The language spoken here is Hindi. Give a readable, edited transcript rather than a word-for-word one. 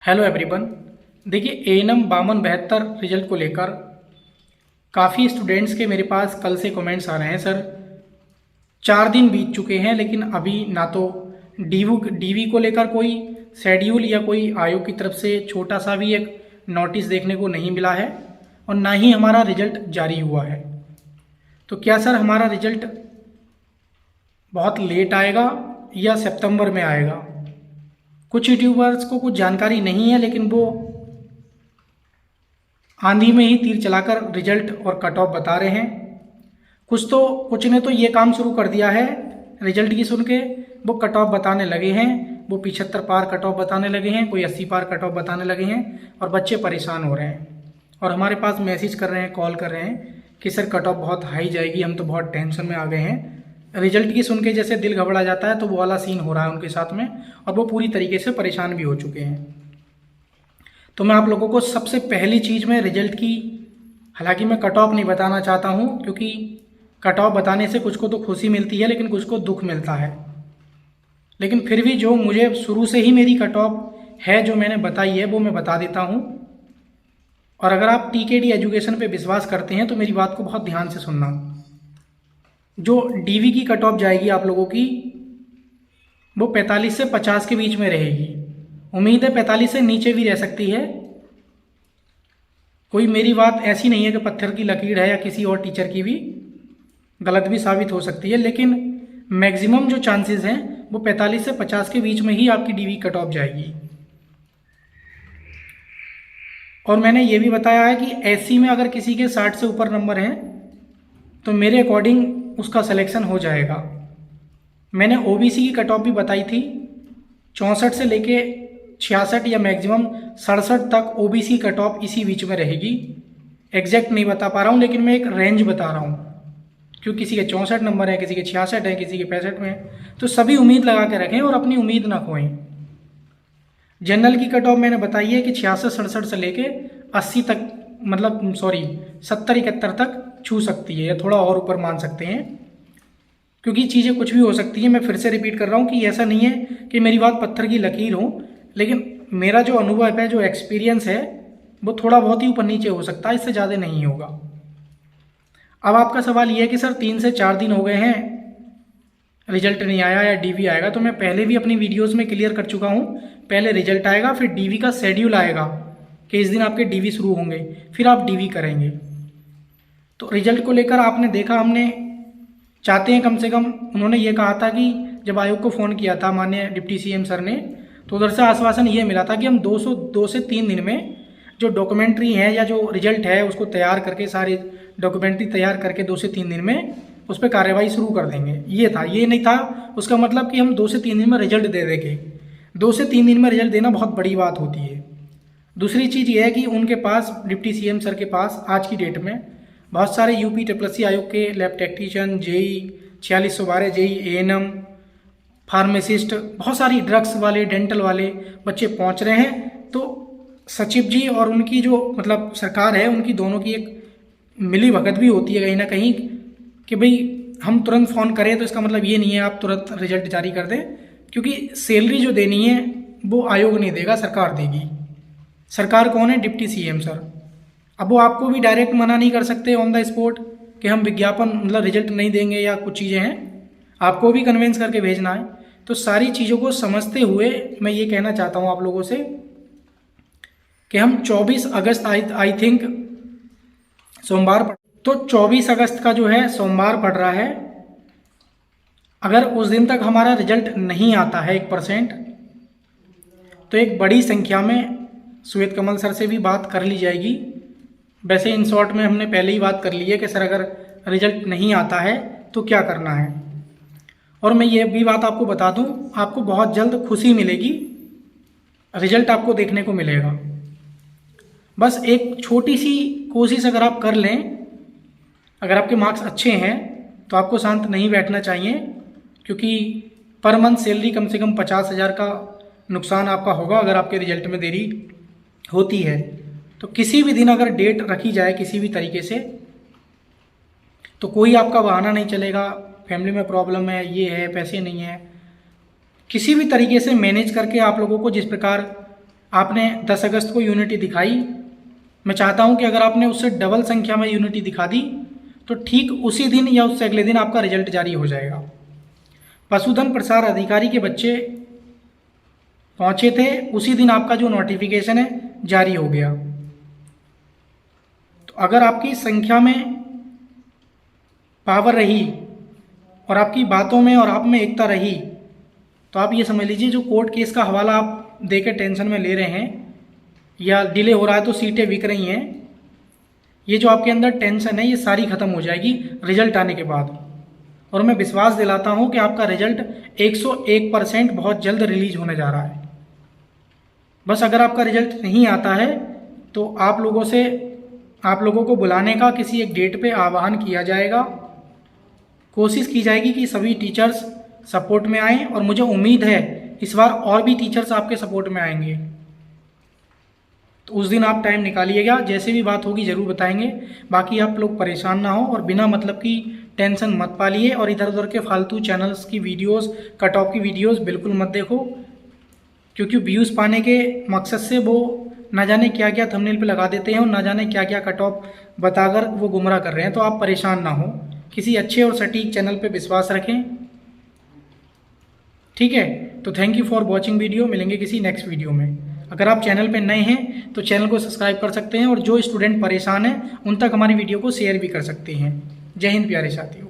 Hello everyone. देखिए एएनएम 5272 रिजल्ट को लेकर काफ़ी स्टूडेंट्स के मेरे पास कल से कमेंट्स आ रहे हैं। सर 4 दिन बीत चुके हैं लेकिन अभी ना तो डीवी को लेकर कोई शेड्यूल या कोई आयोग की तरफ से छोटा सा भी एक नोटिस देखने को नहीं मिला है और ना ही हमारा रिजल्ट जारी हुआ है। तो क्या सर हमारा रिजल्ट बहुत लेट आएगा या सितंबर में आएगा? कुछ यूट्यूबर्स को कुछ जानकारी नहीं है लेकिन वो आंधी में ही तीर चलाकर रिजल्ट और कट ऑफ बता रहे हैं। कुछ ने तो ये काम शुरू कर दिया है, रिजल्ट की सुन के वो कट ऑफ बताने लगे हैं, वो 75 पार कट ऑफ बताने लगे हैं, कोई 80 पार कट ऑफ बताने लगे हैं और बच्चे परेशान हो रहे हैं और हमारे पास मैसेज कर रहे हैं, कॉल कर रहे हैं कि सर कट ऑफ बहुत हाई जाएगी, हम तो बहुत टेंशन में आ गए हैं। रिजल्ट की सुन के जैसे दिल घबरा जाता है तो वो वाला सीन हो रहा है उनके साथ में और वो पूरी तरीके से परेशान भी हो चुके हैं। तो मैं आप लोगों को सबसे पहली चीज़ में रिजल्ट की, हालांकि मैं कट ऑफ नहीं बताना चाहता हूँ क्योंकि कट ऑफ बताने से कुछ को तो खुशी मिलती है लेकिन कुछ को दुख मिलता है, लेकिन फिर भी जो मुझे शुरू से ही मेरी कट ऑफ है जो मैंने बताई है वो मैं बता देता हूँ। और अगर आप टीकेडी एजुकेशन पे विश्वास करते हैं तो मेरी बात को बहुत ध्यान से सुनना। जो डीवी की कट ऑफ जाएगी आप लोगों की वो 45 से 50 के बीच में रहेगी। उम्मीद है 45 से नीचे भी रह सकती है। कोई मेरी बात ऐसी नहीं है कि पत्थर की लकीर है या किसी और टीचर की भी गलत भी साबित हो सकती है, लेकिन मैक्सिमम जो चांसेस हैं वो 45 से 50 के बीच में ही आपकी डीवी कट ऑफ जाएगी। और मैंने ये भी बताया है कि एससी में अगर किसी के 60 से ऊपर नंबर हैं तो मेरे अकॉर्डिंग उसका सिलेक्शन हो जाएगा। मैंने ओबीसी की कट ऑफ भी बताई थी, 64 से लेके 66 या मैक्सिमम 67 तक ओबीसी कट ऑफ इसी बीच में रहेगी। एग्जैक्ट नहीं बता पा रहा हूँ लेकिन मैं एक रेंज बता रहा हूँ क्योंकि किसी के 64 नंबर है, किसी के 66 है, किसी के 65 में है, तो सभी उम्मीद लगा के रखें और अपनी उम्मीद ना खोएं। जनरल की कट ऑफ मैंने बताई है कि 66-67 से लेके 80 तक, मतलब 70-71 तक छू सकती है या थोड़ा और ऊपर मान सकते हैं, क्योंकि चीज़ें कुछ भी हो सकती हैं। मैं फिर से रिपीट कर रहा हूँ कि ऐसा नहीं है कि मेरी बात पत्थर की लकीर हो, लेकिन मेरा जो अनुभव है, जो एक्सपीरियंस है, वो थोड़ा बहुत ही ऊपर नीचे हो सकता है, इससे ज़्यादा नहीं होगा। अब आपका सवाल ये है कि सर 3 से 4 दिन हो गए हैं, रिजल्ट नहीं आया या डीवी आएगा। तो मैं पहले भी अपनी वीडियोज़ में क्लियर कर चुका हूँ, पहले रिजल्ट आएगा फिर डीवी का शेड्यूल आएगा कि इस दिन आपके डीवी शुरू होंगे, फिर आप डीवी करेंगे। तो रिजल्ट को लेकर आपने देखा, हमने चाहते हैं कम से कम, उन्होंने ये कहा था कि जब आयोग को फ़ोन किया था माननीय डिप्टी सीएम सर ने, तो उधर से आश्वासन ये मिला था कि हम 2 से 3 दिन में जो डॉक्यूमेंट्री है या जो रिजल्ट है उसको तैयार करके, सारी डॉक्यूमेंट्री तैयार करके 2 से 3 दिन में उस पर कार्रवाई शुरू कर देंगे। ये था, ये नहीं था उसका मतलब कि हम 2 से 3 दिन में रिजल्ट दे देंगे। 2 से 3 दिन में रिजल्ट देना बहुत बड़ी बात होती है। दूसरी चीज़ ये है कि उनके पास, डिप्टी सीएम सर के पास आज की डेट में बहुत सारे यूपी ट्रिपल आयोग के lab technician, JE 4612, JE ANM, pharmacist, बहुत सारी ड्रग्स वाले, डेंटल वाले बच्चे पहुंच रहे हैं। तो सचिव जी और उनकी जो मतलब सरकार है, उनकी दोनों की एक मिली भगत भी होती है कहीं ना कहीं कि भाई हम तुरंत फ़ोन करें, तो इसका मतलब ये नहीं है आप तुरंत रिजल्ट जारी कर दें, क्योंकि सैलरी जो देनी है वो आयोग नहीं देगा, सरकार देगी। सरकार कौन है? Deputy CM sir. अब वो आपको भी डायरेक्ट मना नहीं कर सकते ऑन द स्पॉट कि हम विज्ञापन, मतलब रिजल्ट नहीं देंगे या कुछ चीज़ें हैं, आपको भी कन्विंस करके भेजना है। तो सारी चीज़ों को समझते हुए मैं ये कहना चाहता हूँ आप लोगों से कि हम 24 अगस्त आई थिंक सोमवार, तो 24 अगस्त का जो है सोमवार पड़ रहा है। अगर उस दिन तक हमारा रिजल्ट नहीं आता है 1%, तो एक बड़ी संख्या में श्वेत कमल सर से भी बात कर ली जाएगी। वैसे इन शॉर्ट में हमने पहले ही बात कर ली है कि सर अगर रिजल्ट नहीं आता है तो क्या करना है। और मैं ये भी बात आपको बता दूं, आपको बहुत जल्द खुशी मिलेगी, रिजल्ट आपको देखने को मिलेगा। बस एक छोटी सी कोशिश अगर आप कर लें, अगर आपके मार्क्स अच्छे हैं तो आपको शांत नहीं बैठना चाहिए, क्योंकि पर मंथ सैलरी कम से कम 50,000 का नुकसान आपका होगा अगर आपके रिजल्ट में देरी होती है। तो किसी भी दिन अगर डेट रखी जाए किसी भी तरीके से, तो कोई आपका बहाना नहीं चलेगा, फैमिली में प्रॉब्लम है, ये है, पैसे नहीं है, किसी भी तरीके से मैनेज करके आप लोगों को जिस प्रकार आपने 10 अगस्त को यूनिटी दिखाई, मैं चाहता हूं कि अगर आपने उससे डबल संख्या में यूनिटी दिखा दी तो ठीक उसी दिन या उससे अगले दिन आपका रिजल्ट जारी हो जाएगा। पशुधन प्रसार अधिकारी के बच्चे पहुंचे थे, उसी दिन आपका जो नोटिफिकेशन है जारी हो गया। तो अगर आपकी संख्या में पावर रही और आपकी बातों में और आप में एकता रही तो आप ये समझ लीजिए जो कोर्ट केस का हवाला आप देकर टेंशन में ले रहे हैं या डिले हो रहा है तो सीटें बिक रही हैं, ये जो आपके अंदर टेंशन है ये सारी ख़त्म हो जाएगी रिजल्ट आने के बाद। और मैं विश्वास दिलाता हूँ कि आपका रिजल्ट 101% बहुत जल्द रिलीज होने जा रहा है। बस अगर आपका रिजल्ट नहीं आता है तो आप लोगों को बुलाने का किसी एक डेट पे आह्वान किया जाएगा। कोशिश की जाएगी कि सभी टीचर्स सपोर्ट में आएँ और मुझे उम्मीद है इस बार और भी टीचर्स आपके सपोर्ट में आएंगे। तो उस दिन आप टाइम निकालिएगा, जैसे भी बात होगी ज़रूर बताएंगे। बाकी आप लोग परेशान ना हो और बिना मतलब की टेंशन मत पालिए और इधर उधर के फालतू चैनल्स की वीडियोस, कट ऑफ की वीडियोस बिल्कुल मत देखो, क्योंकि व्यूज़ पाने के मकसद से वो ना जाने क्या क्या थंबनेल पे लगा देते हैं और ना जाने क्या क्या कट ऑफ बताकर वो गुमराह कर रहे हैं। तो आप परेशान ना हो, किसी अच्छे और सटीक चैनल पे विश्वास रखें, ठीक है। तो thank you for watching video, मिलेंगे किसी नेक्स्ट वीडियो में। अगर आप चैनल पे नए हैं तो चैनल को सब्सक्राइब कर सकते हैं और जो स्टूडेंट परेशान हैं उन तक हमारी वीडियो को शेयर भी कर सकते हैं। जय हिंद प्यारे साथियों।